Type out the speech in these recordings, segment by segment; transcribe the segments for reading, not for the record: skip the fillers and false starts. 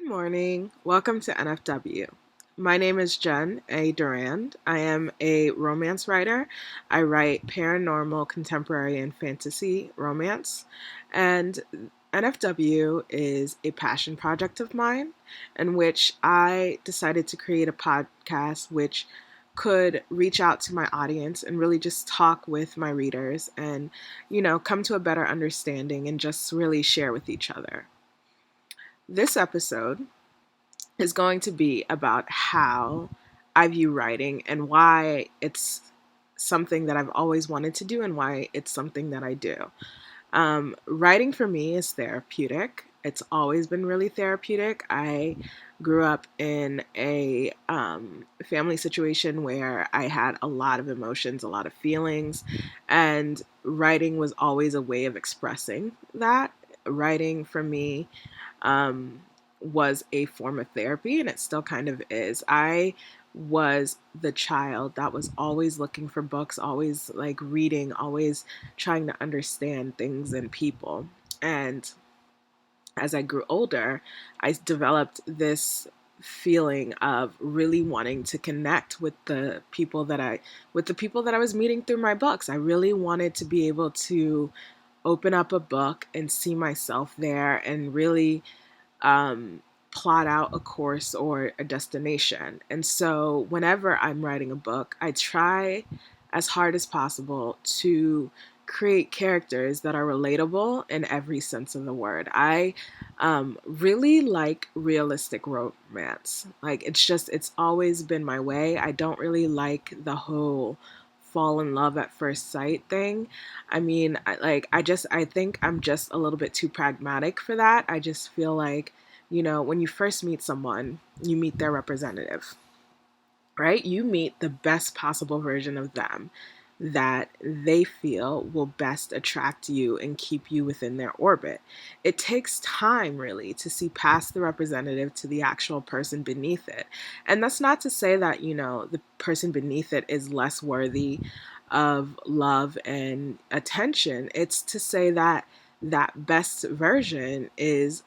Morning. Welcome to NFW. My name is Jen A. Durand. I am a romance writer. I write paranormal, contemporary, and fantasy romance. And NFW is a passion project of mine in which I decided to create a podcast which could reach out to my audience and really just talk with my readers and, come to a better understanding and just really share with each other. This episode is going to be about how I view writing and why it's something that I've always wanted to do and why it's something that I do. Writing for me is therapeutic. It's always been really therapeutic. I grew up in a family situation where I had a lot of emotions, a lot of feelings, and writing was always a way of expressing that. Writing for me um, was a form of therapy, and it still kind of is. I was the child that was always looking for books, always like reading, always trying to understand things and people. And as I grew older, I developed this feeling of really wanting to connect with the people that I was meeting through my books. I really wanted to be able to open up a book and see myself there and really plot out a course or a destination. And so whenever I'm writing a book, I try as hard as possible to create characters that are relatable in every sense of the word. I really like realistic romance. Like it's always been my way. I don't really like the whole fall in love at first sight thing. I mean, I think I'm just a little bit too pragmatic for that. I just feel like, when you first meet someone, you meet their representative, right? You meet the best possible version of them that they feel will best attract you and keep you within their orbit. It takes time, really, to see past the representative to the actual person beneath it. And that's not to say that, the person beneath it is less worthy of love and attention. It's to say that that best version is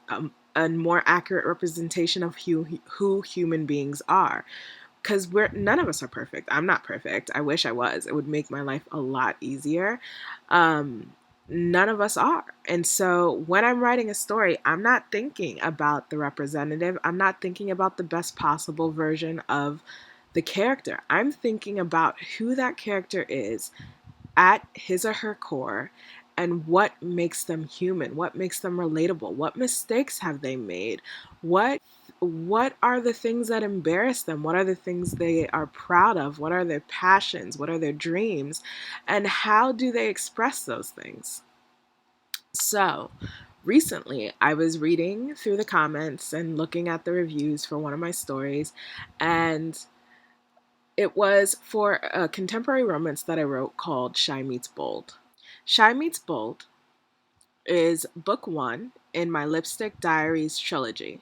a more accurate representation of who human beings are, because we're none of us are perfect. I'm not perfect. I wish I was. It would make my life a lot easier. None of us are. And so when I'm writing a story, I'm not thinking about the representative. I'm not thinking about the best possible version of the character. I'm thinking about who that character is at his or her core and what makes them human, what makes them relatable, what mistakes have they made, what are the things that embarrass them, what are the things they are proud of, what are their passions, what are their dreams, and how do they express those things. So recently I was reading through the comments and looking at the reviews for one of my stories, and it was for a contemporary romance that I wrote called Shy Meets Bold. Shy Meets Bold is book one in my Lipstick Diaries trilogy.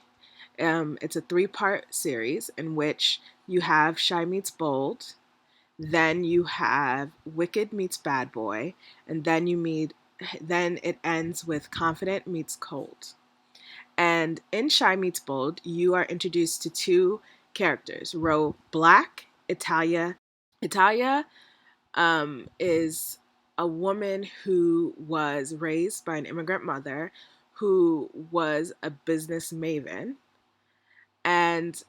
It's a three-part series in which you have Shy Meets Bold, then you have Wicked Meets Bad Boy, and then it ends with Confident Meets Cold. And in Shy Meets Bold, you are introduced to two characters, Ro Black, Italia. Italia is a woman who was raised by an immigrant mother who was a business maven, and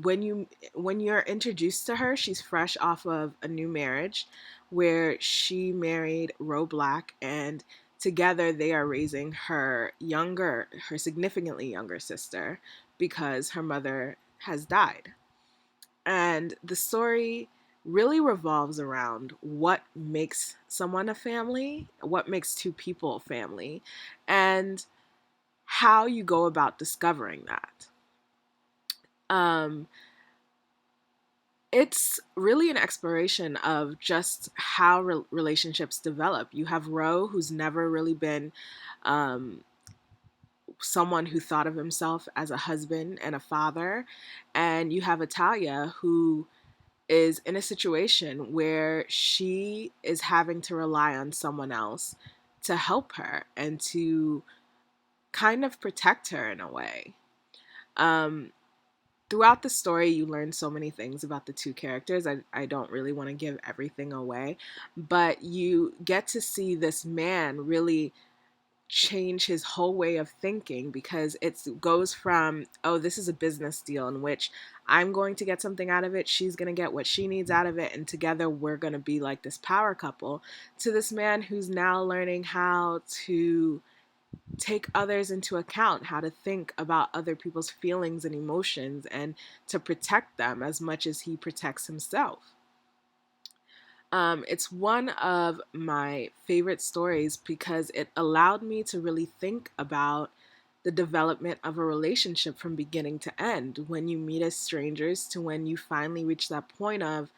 when you're introduced to her, she's fresh off of a new marriage where she married Ro Black, and together they are raising her significantly younger sister because her mother has died. And the story really revolves around what makes someone a family, what makes two people a family, and how you go about discovering that. Um, it's really an exploration of just how relationships develop. You have Ro, who's never really been um, someone who thought of himself as a husband and a father, and you have Italia, who is in a situation where she is having to rely on someone else to help her and to kind of protect her in a way. Um, Throughout the story, you learn so many things about the two characters. I don't really want to give everything away, but you get to see this man really change his whole way of thinking, because it goes from, oh, this is a business deal in which I'm going to get something out of it, she's going to get what she needs out of it, and together we're going to be like this power couple, to this man who's now learning how to take others into account, how to think about other people's feelings and emotions, and to protect them as much as he protects himself. It's one of my favorite stories because it allowed me to really think about the development of a relationship from beginning to end. When you meet as strangers to when you finally reach that point of,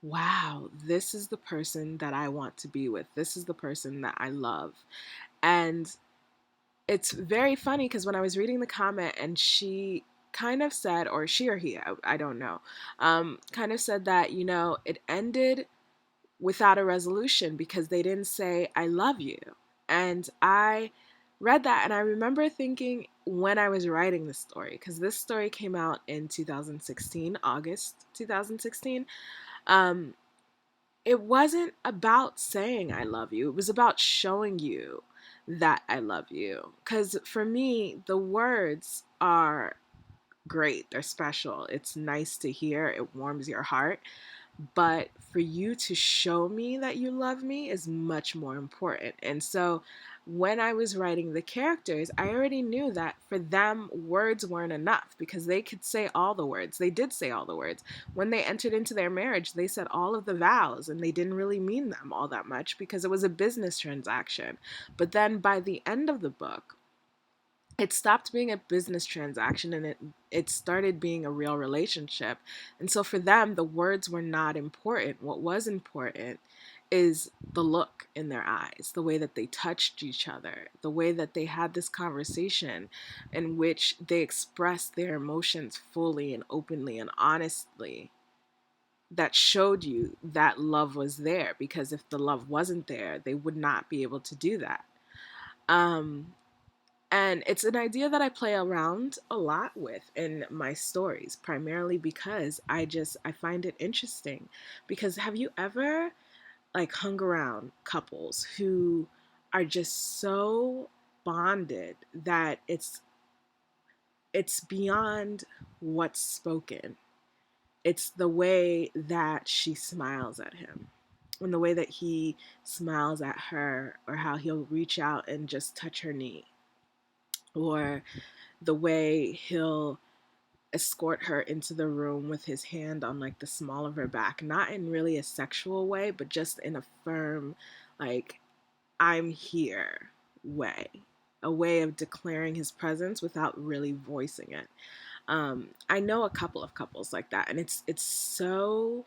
wow, this is the person that I want to be with. This is the person that I love. And it's very funny because when I was reading the comment, and she kind of said, or she or he, I don't know, kind of said that, it ended without a resolution because they didn't say, I love you. And I read that and I remember thinking when I was writing this story, because this story came out in 2016, August 2016, um, it wasn't about saying I love you. It was about showing you that I love you. Because for me, the words are great, they're special. It's nice to hear, it warms your heart. But for you to show me that you love me is much more important. And so when I was writing the characters, I already knew that for them, words weren't enough because they could say all the words. They did say all the words. When they entered into their marriage, they said all of the vows and they didn't really mean them all that much because it was a business transaction. But then by the end of the book, it stopped being a business transaction and it started being a real relationship. And so for them, the words were not important. What was important is the look in their eyes, the way that they touched each other, the way that they had this conversation in which they expressed their emotions fully and openly and honestly, that showed you that love was there, because if the love wasn't there, they would not be able to do that. Um, and it's an idea that I play around a lot with in my stories, primarily because I find it interesting. Because have you ever like hung around couples who are just so bonded that it's beyond what's spoken. It's the way that she smiles at him and the way that he smiles at her, or how he'll reach out and just touch her knee, or the way he'll escort her into the room with his hand on like the small of her back, not in really a sexual way, but just in a firm, like, I'm here way, a way of declaring his presence without really voicing it. I know a couple of couples like that, and it's so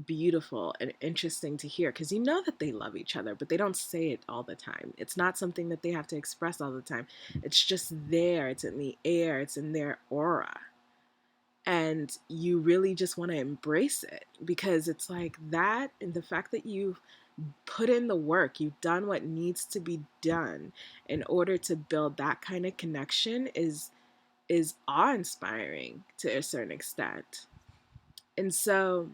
beautiful and interesting to hear, because you know that they love each other, but they don't say it all the time. It's not something that they have to express all the time. It's just there, it's in the air, it's in their aura. And you really just want to embrace it, because it's like that, and the fact that you've put in the work, you've done what needs to be done in order to build that kind of connection is awe-inspiring to a certain extent. And so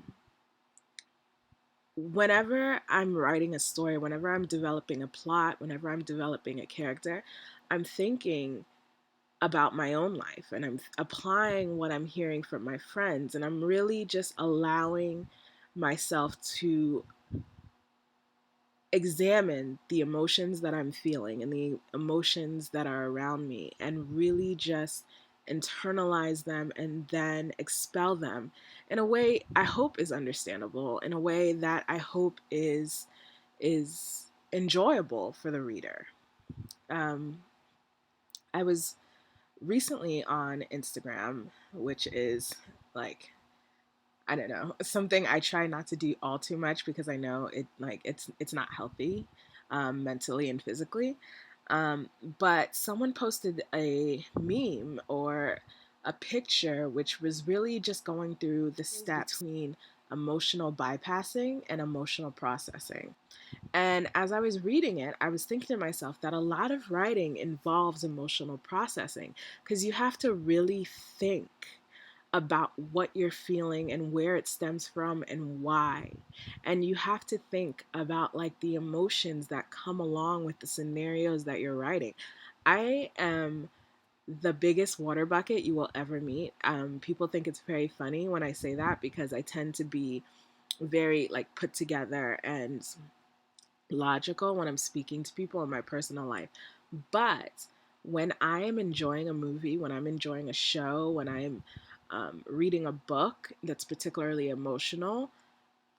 whenever I'm writing a story, whenever I'm developing a plot, whenever I'm developing a character, I'm thinking about my own life and I'm applying what I'm hearing from my friends, and I'm really just allowing myself to examine the emotions that I'm feeling and the emotions that are around me, and really just internalize them and then expel them in a way I hope is understandable, in a way that I hope is enjoyable for the reader. Um, I was recently on Instagram, which is like, I don't know, something I try not to do all too much because I know it's not healthy, mentally and physically. But someone posted a meme or a picture which was really just going through the stats between emotional bypassing and emotional processing. And as I was reading it, I was thinking to myself that a lot of writing involves emotional processing because you have to really think about what you're feeling and where it stems from and why. And you have to think about like the emotions that come along with the scenarios that you're writing. I am the biggest water bucket you will ever meet. People think it's very funny when I say that because I tend to be very like put together and logical when I'm speaking to people in my personal life. But when I am enjoying a movie, when I'm enjoying a show, when I'm reading a book that's particularly emotional,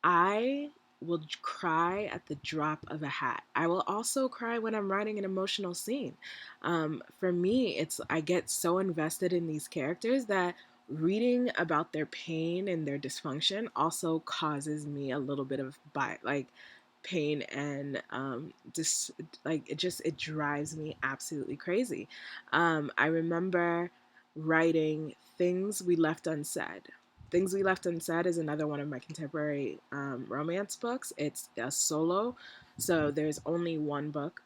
I will cry at the drop of a hat. I will also cry when I'm writing an emotional scene. For me, it's I get so invested in these characters that reading about their pain and their dysfunction also causes me a little bit of pain and just like it drives me absolutely crazy. I remember writing Things We Left Unsaid. Things We Left Unsaid is another one of my contemporary romance books. It's a solo, so there's only one book,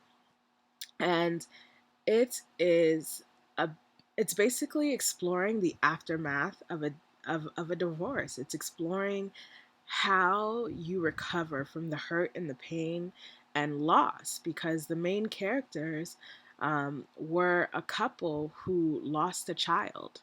and it is a. It's basically exploring the aftermath of a divorce. It's exploring how you recover from the hurt and the pain and loss, because the main characters were a couple who lost a child.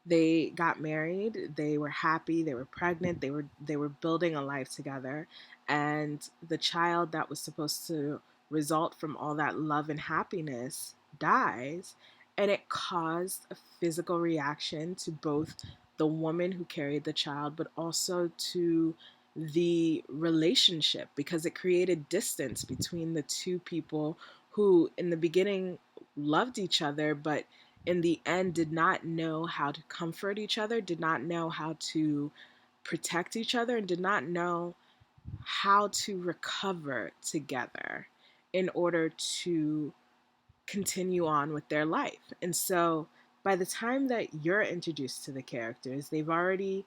They got married, they were happy, they were pregnant, they were building a life together, and the child that was supposed to result from all that love and happiness dies, and it caused a physical reaction to both the woman who carried the child but also to the relationship, because it created distance between the two people who in the beginning loved each other but in the end did not know how to comfort each other, did not know how to protect each other, and did not know how to recover together in order to continue on with their life. And so by the time that you're introduced to the characters, they've already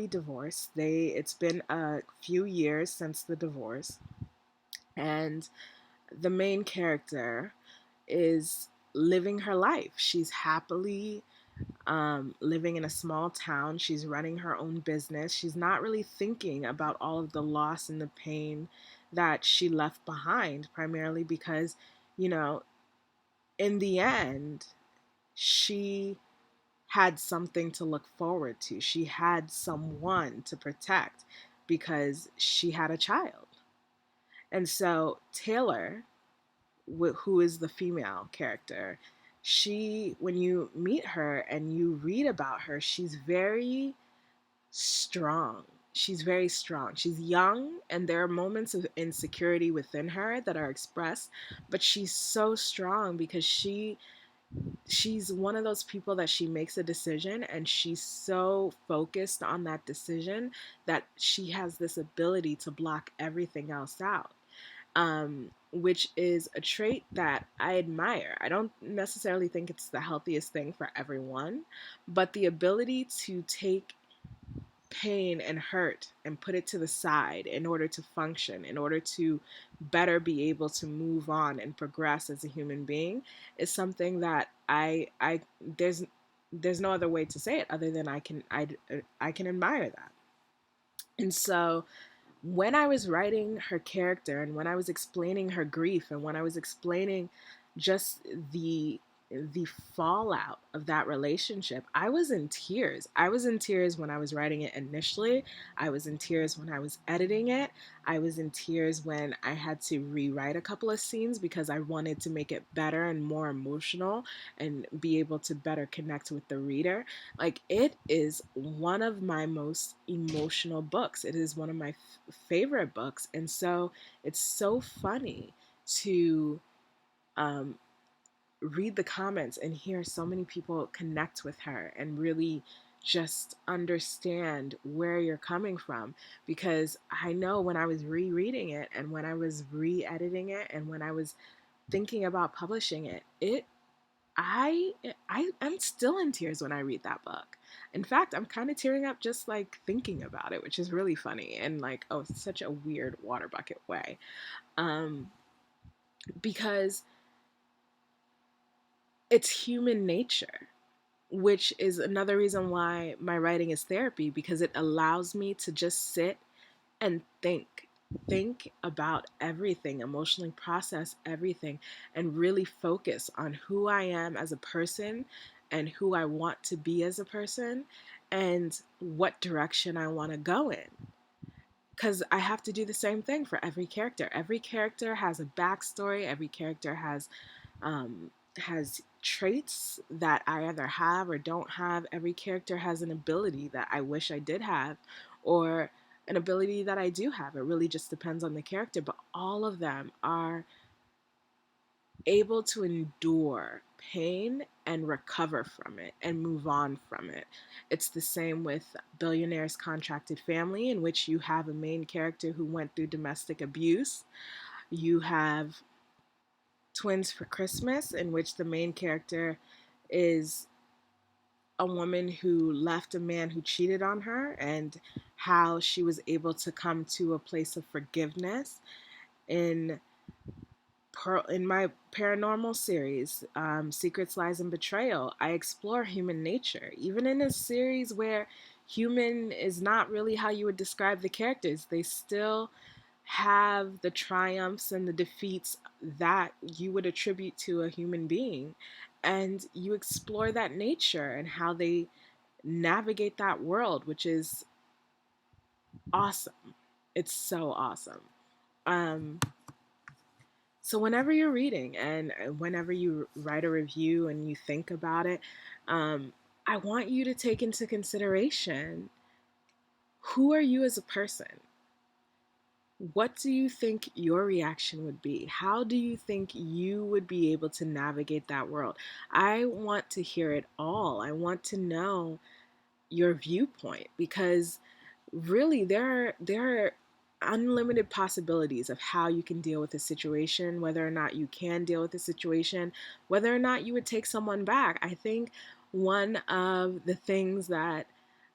divorced. It's been a few years since the divorce, and the main character is living her life. She's happily living in a small town. She's running her own business. She's not really thinking about all of the loss and the pain that she left behind, primarily because, you know, in the end, she had something to look forward to. She had someone to protect because she had a child. And so Taylor, who is the female character, when you meet her and you read about her, she's very strong. She's very strong. She's young, and there are moments of insecurity within her that are expressed, but she's so strong because she's one of those people that she makes a decision and she's so focused on that decision that she has this ability to block everything else out, which is a trait that I admire. I don't necessarily think it's the healthiest thing for everyone, but the ability to take pain and hurt and put it to the side in order to function, in order to better be able to move on and progress as a human being, is something that I there's no other way to say it other than I can admire that. And so when I was writing her character and when I was explaining her grief and when I was explaining just the fallout of that relationship, I was in tears. I was in tears when I was writing it initially. I was in tears when I was editing it. I was in tears when I had to rewrite a couple of scenes because I wanted to make it better and more emotional and be able to better connect with the reader. Like, it is one of my most emotional books. It is one of my favorite books. And so it's so funny to um, read the comments and hear so many people connect with her and really just understand where you're coming from, because I know when I was rereading it and when I was re-editing it and when I was thinking about publishing it, I'm still in tears when I read that book. In fact, I'm kind of tearing up just like thinking about it, which is really funny and like, oh, such a weird water bucket way. Um, because it's human nature, which is another reason why my writing is therapy, because it allows me to just sit and think about everything, emotionally process everything, and really focus on who I am as a person and who I want to be as a person and what direction I want to go in. Because I have to do the same thing for every character. Every character has a backstory. Every character has traits that I either have or don't have. Every character has an ability that I wish I did have, or an ability that I do have. It really just depends on the character, but all of them are able to endure pain and recover from it and move on from it. It's the same with Billionaires Contracted Family, in which you have a main character who went through domestic abuse. You have Twins for Christmas, in which the main character is a woman who left a man who cheated on her, and how she was able to come to a place of forgiveness. In in my paranormal series, Secrets, Lies, and Betrayal, I explore human nature. Even in a series where human is not really how you would describe the characters, they still have the triumphs and the defeats that you would attribute to a human being. And you explore that nature and how they navigate that world, which is awesome. It's so awesome. Um, so whenever you're reading and whenever you write a review and you think about it, I want you to take into consideration, who are you as a person? What do you think your reaction would be? How do you think you would be able to navigate that world? I want to hear it all. I want to know your viewpoint, because really there are unlimited possibilities of how you can deal with a situation, whether or not you can deal with a situation, whether or not you would take someone back. I think one of the things that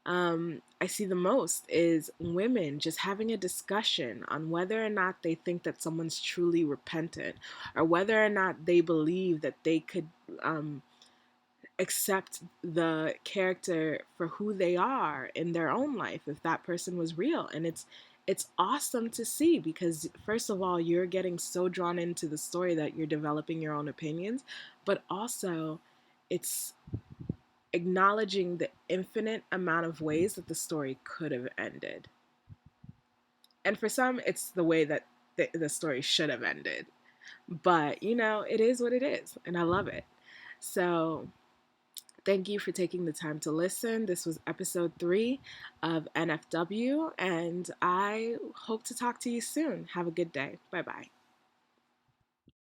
I see the most is women just having a discussion on whether or not they think that someone's truly repentant, or whether or not they believe that they could accept the character for who they are in their own life if that person was real. And it's awesome to see, because first of all, you're getting so drawn into the story that you're developing your own opinions, but also it's acknowledging the infinite amount of ways that the story could have ended. And for some, it's the way that the story should have ended. But, it is what it is, and I love it. So, thank you for taking the time to listen. This was episode 3 of NFW, and I hope to talk to you soon. Have a good day. Bye bye.